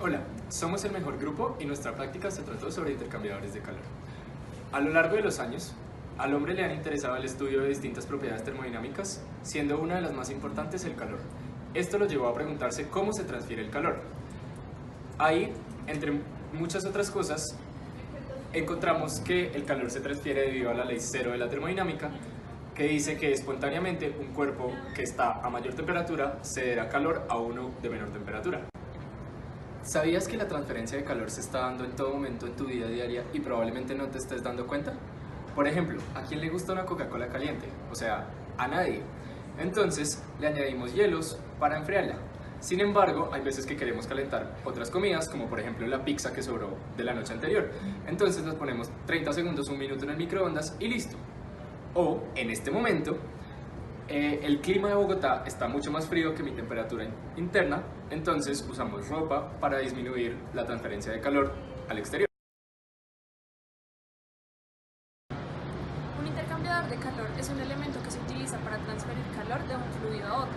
Hola, somos el mejor grupo y nuestra práctica se trató sobre intercambiadores de calor. A lo largo de los años, al hombre le han interesado el estudio de distintas propiedades termodinámicas, siendo una de las más importantes el calor. Esto lo llevó a preguntarse cómo se transfiere el calor. Ahí, entre muchas otras cosas, encontramos que el calor se transfiere debido a la ley cero de la termodinámica, que dice que espontáneamente un cuerpo que está a mayor temperatura cederá calor a uno de menor temperatura. ¿Sabías que la transferencia de calor se está dando en todo momento en tu vida diaria y probablemente no te estés dando cuenta? Por ejemplo, ¿a quién le gusta una Coca-Cola caliente? O sea, a nadie. Entonces, le añadimos hielos para enfriarla. Sin embargo, hay veces que queremos calentar otras comidas, como por ejemplo la pizza que sobró de la noche anterior. Entonces nos ponemos 30 segundos, un minuto en el microondas y listo. O, en este momento, el clima de Bogotá está mucho más frío que mi temperatura interna, entonces usamos ropa para disminuir la transferencia de calor al exterior. Un intercambiador de calor es un elemento que se utiliza para transferir calor de un fluido a otro.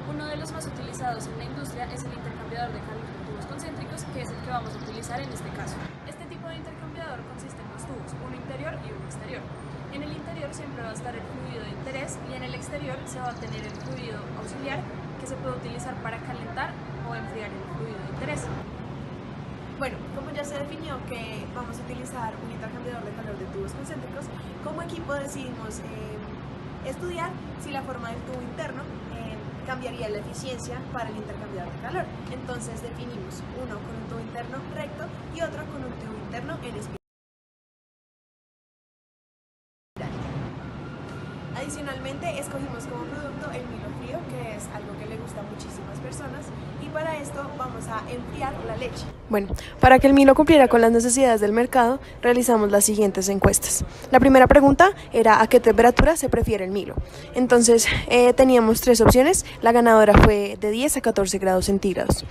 Uno de los más utilizados en la industria es el intercambiador de calor de tubos concéntricos, que es el que vamos a utilizar en este caso. Este tipo de intercambiador consiste en dos tubos, uno interior y uno exterior. En el interior siempre va a estar el fluido de interés y en el exterior se va a tener el fluido auxiliar, que se puede utilizar para calentar o enfriar el fluido de interés. Bueno, como ya se definió que vamos a utilizar un intercambiador de calor de tubos concéntricos, como equipo decidimos estudiar si la forma del tubo interno cambiaría la eficiencia para el intercambiador de calor. Entonces definimos uno con un tubo interno recto y otro con un tubo interno en espiral. Adicionalmente, escogimos como producto el Milo frío, que es algo que le gusta a muchísimas personas, y para esto vamos a enfriar la leche. Bueno, para que el Milo cumpliera con las necesidades del mercado, realizamos las siguientes encuestas. La primera pregunta era ¿a qué temperatura se prefiere el Milo? Entonces, teníamos tres opciones. La ganadora fue de 10 a 14 grados centígrados.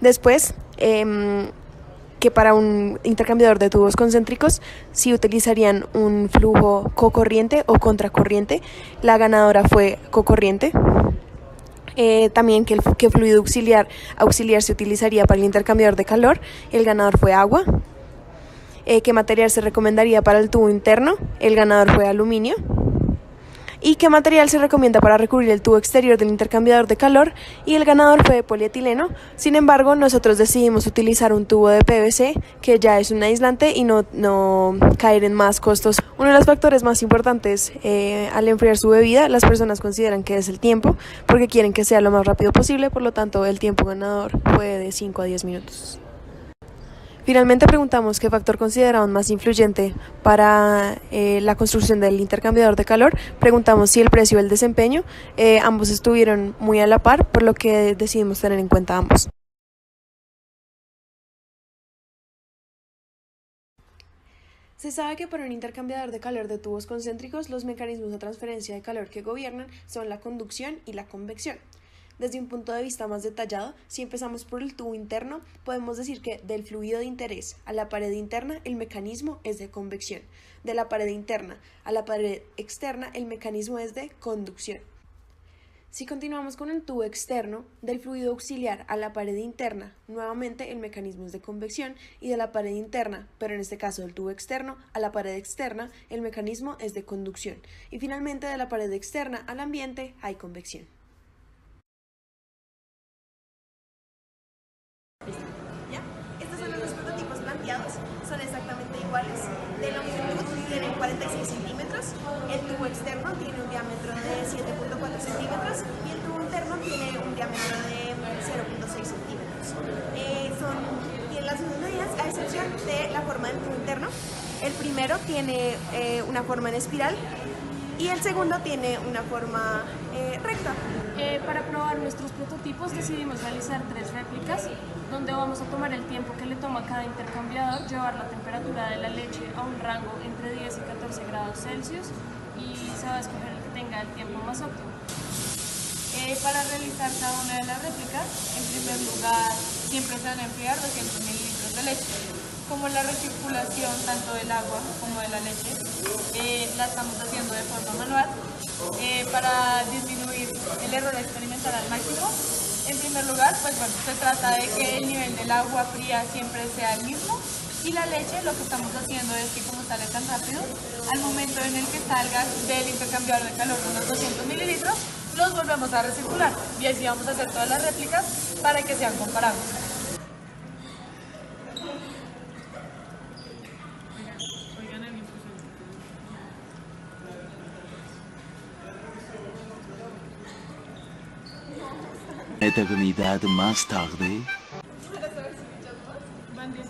Después, que para un intercambiador de tubos concéntricos, si utilizarían un flujo cocorriente o contracorriente, la ganadora fue cocorriente. También que fluido auxiliar se utilizaría para el intercambiador de calor, el ganador fue agua. ¿Qué material se recomendaría para el tubo interno? El ganador fue aluminio. ¿Y qué material se recomienda para recubrir el tubo exterior del intercambiador de calor? Y el ganador fue polietileno. Sin embargo, nosotros decidimos utilizar un tubo de PVC, que ya es un aislante y no caer en más costos. Uno de los factores más importantes al enfriar su bebida, las personas consideran que es el tiempo, porque quieren que sea lo más rápido posible, por lo tanto el tiempo ganador fue de 5 a 10 minutos. Finalmente preguntamos qué factor consideraban más influyente para la construcción del intercambiador de calor. Preguntamos si el precio y el desempeño. Ambos estuvieron muy a la par, por lo que decidimos tener en cuenta ambos. Se sabe que para un intercambiador de calor de tubos concéntricos, los mecanismos de transferencia de calor que gobiernan son la conducción y la convección. Desde un punto de vista más detallado, si empezamos por el tubo interno, podemos decir que del fluido de interés a la pared interna, el mecanismo es de convección. De la pared interna a la pared externa, el mecanismo es de conducción. Si continuamos con el tubo externo, del fluido auxiliar a la pared interna, nuevamente el mecanismo es de convección, y de la pared interna, pero en este caso del tubo externo, a la pared externa, el mecanismo es de conducción. Y finalmente de la pared externa al ambiente hay convección. Son exactamente iguales. De longitud tienen 46 centímetros, el tubo externo tiene un diámetro de 7.4 centímetros y el tubo interno tiene un diámetro de 0.6 centímetros. Tienen las mismas medidas a excepción de la forma del tubo interno. El primero tiene una forma en espiral y el segundo tiene una forma recta. Para probar nuestros prototipos decidimos realizar 3 réplicas, donde vamos a tomar el tiempo que le toma a cada intercambiador llevar la temperatura de la leche a un rango entre 10 y 14 grados Celsius y se va a escoger el que tenga el tiempo más óptimo. Para realizar cada una de las réplicas, en primer lugar siempre se van a enfriar 200 mililitros de leche. Como la recirculación tanto del agua como de la leche la estamos haciendo de forma manual, para disminuir el error experimental al máximo, En primer lugar, pues bueno, se trata de que el nivel del agua fría siempre sea el mismo. Y la leche, lo que estamos haciendo es que como sale tan rápido, al momento en el que salga del intercambiador de calor de unos 200 mililitros, los volvemos a recircular. Y así vamos a hacer todas las réplicas para que sean comparables. Eternidad más tarde. Van 19.4.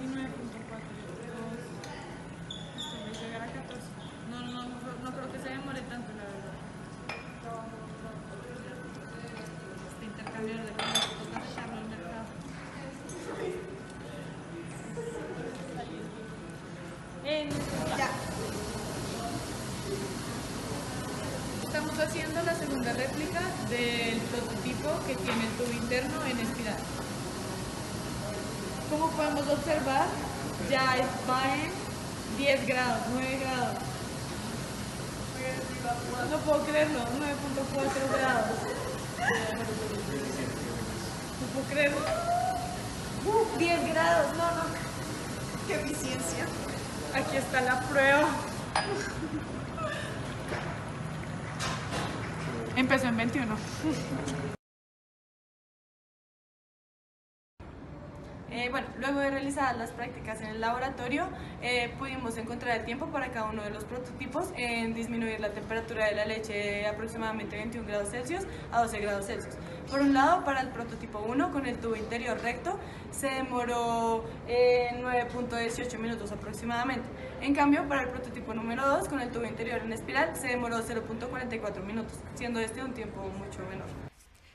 Voy a llegar a 14. No creo que se demore tanto, la verdad. Este intercambiador de calor, toca echarlo al mercado. Ya. Estamos haciendo la segunda réplica del prototipo que tiene el tubo interno en espiral. Como podemos observar, ya va en 10 grados, 9 grados. No puedo creerlo, 9.4 grados. No puedo creerlo. 10 grados, no. ¡Qué eficiencia! Aquí está la prueba. Empezó en 21. Bueno, luego de realizar las prácticas en el laboratorio, pudimos encontrar el tiempo para cada uno de los prototipos en disminuir la temperatura de la leche de aproximadamente 21 grados Celsius a 12 grados Celsius. Por un lado, para el prototipo 1, con el tubo interior recto, se demoró 9.18 minutos aproximadamente. En cambio, para el prototipo número 2, con el tubo interior en espiral, se demoró 0.44 minutos, siendo este un tiempo mucho menor.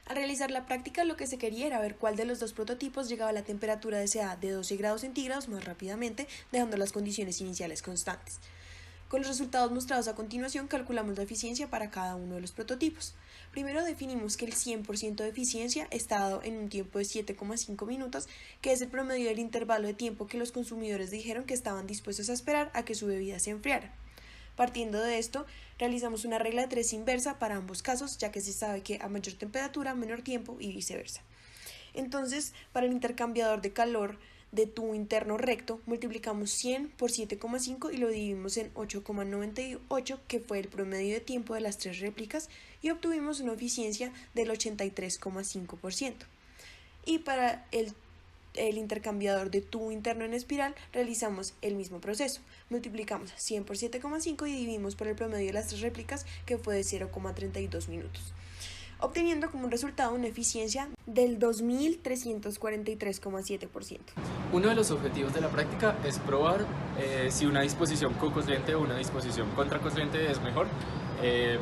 Al realizar la práctica, lo que se quería era ver cuál de los dos prototipos llegaba a la temperatura deseada de 12 grados centígrados más rápidamente, dejando las condiciones iniciales constantes. Con los resultados mostrados a continuación, calculamos la eficiencia para cada uno de los prototipos. Primero definimos que el 100% de eficiencia está dado en un tiempo de 7,5 minutos, que es el promedio del intervalo de tiempo que los consumidores dijeron que estaban dispuestos a esperar a que su bebida se enfriara. Partiendo de esto, realizamos una regla de 3 inversa para ambos casos, ya que se sabe que a mayor temperatura, menor tiempo y viceversa. Entonces, para el intercambiador de calor de tubo interno recto, multiplicamos 100 por 7,5 y lo dividimos en 8,98, que fue el promedio de tiempo de las 3 réplicas, y obtuvimos una eficiencia del 83,5%. Y para el intercambiador de tubo interno en espiral, realizamos el mismo proceso. Multiplicamos 100 por 7,5 y dividimos por el promedio de las 3 réplicas, que fue de 0,32 minutos, obteniendo como resultado una eficiencia del 2.343,7%. Uno de los objetivos de la práctica es probar si una disposición co-corriente o una disposición contracorriente es mejor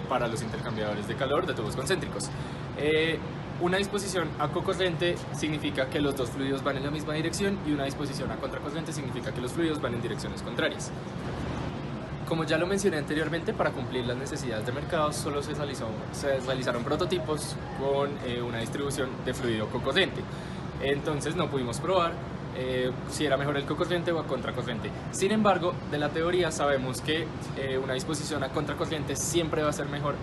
para los intercambiadores de calor de tubos concéntricos. Una disposición a co-corriente significa que los dos fluidos van en la misma dirección y una disposición a contracorriente significa que los fluidos van en direcciones contrarias. Como ya lo mencioné anteriormente, para cumplir las necesidades de mercado solo se realizaron prototipos con una distribución de fluido co-corriente. Entonces no pudimos probar si era mejor el co-corriente o a contracorriente. Sin embargo, de la teoría sabemos que una disposición a contracorriente siempre va a ser mejor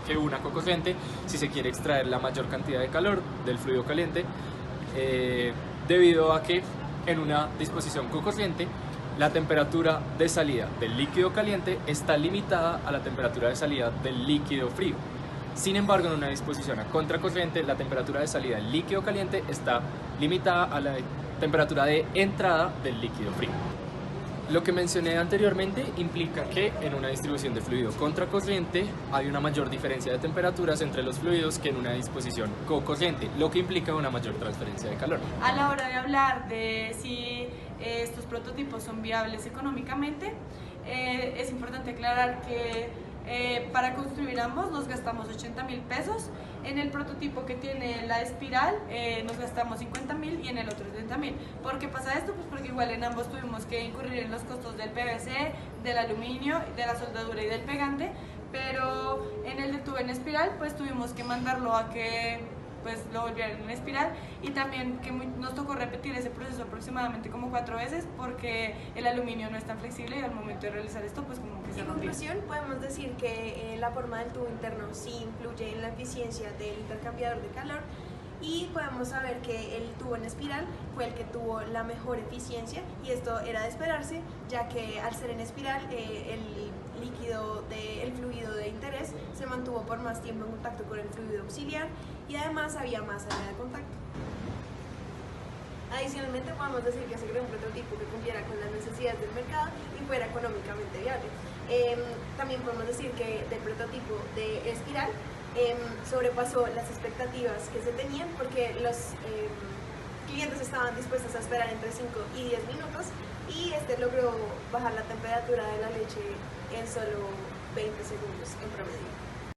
que una co-corriente si se quiere extraer la mayor cantidad de calor del fluido caliente, debido a que en una disposición co-corriente la temperatura de salida del líquido caliente está limitada a la temperatura de salida del líquido frío. Sin embargo, en una disposición a contracorriente, la temperatura de salida del líquido caliente está limitada a la temperatura de entrada del líquido frío. Lo que mencioné anteriormente implica que en una distribución de fluido contracorriente hay una mayor diferencia de temperaturas entre los fluidos que en una disposición cocorriente, lo que implica una mayor transferencia de calor. A la hora de hablar de si estos prototipos son viables económicamente, es importante aclarar que para construir ambos nos gastamos 80.000 pesos. En el prototipo que tiene la espiral nos gastamos 50.000 y en el otro 30.000. ¿Por qué pasa esto? Pues porque igual en ambos tuvimos que incurrir en los costos del PVC, del aluminio, de la soldadura y del pegante, pero en el de tubo en espiral pues tuvimos que mandarlo a que pues lo volvieran en espiral, y también que nos tocó repetir ese proceso aproximadamente como 4 veces porque el aluminio no es tan flexible y al momento de realizar esto pues como que se En rompió. conclusión, podemos decir que la forma del tubo interno sí influye en la eficiencia del intercambiador de calor, y podemos saber que el tubo en espiral fue el que tuvo la mejor eficiencia, y esto era de esperarse, ya que al ser en espiral el fluido de interés se mantuvo por más tiempo en contacto con el fluido auxiliar y además había más área de contacto. Adicionalmente, podemos decir que se creó un prototipo que cumpliera con las necesidades del mercado y fuera económicamente viable. También podemos decir que del prototipo de espiral sobrepasó las expectativas que se tenían, porque los clientes estaban dispuestos a esperar entre 5 y 10 minutos, y este logró bajar la temperatura de la leche en solo 20 segundos en promedio.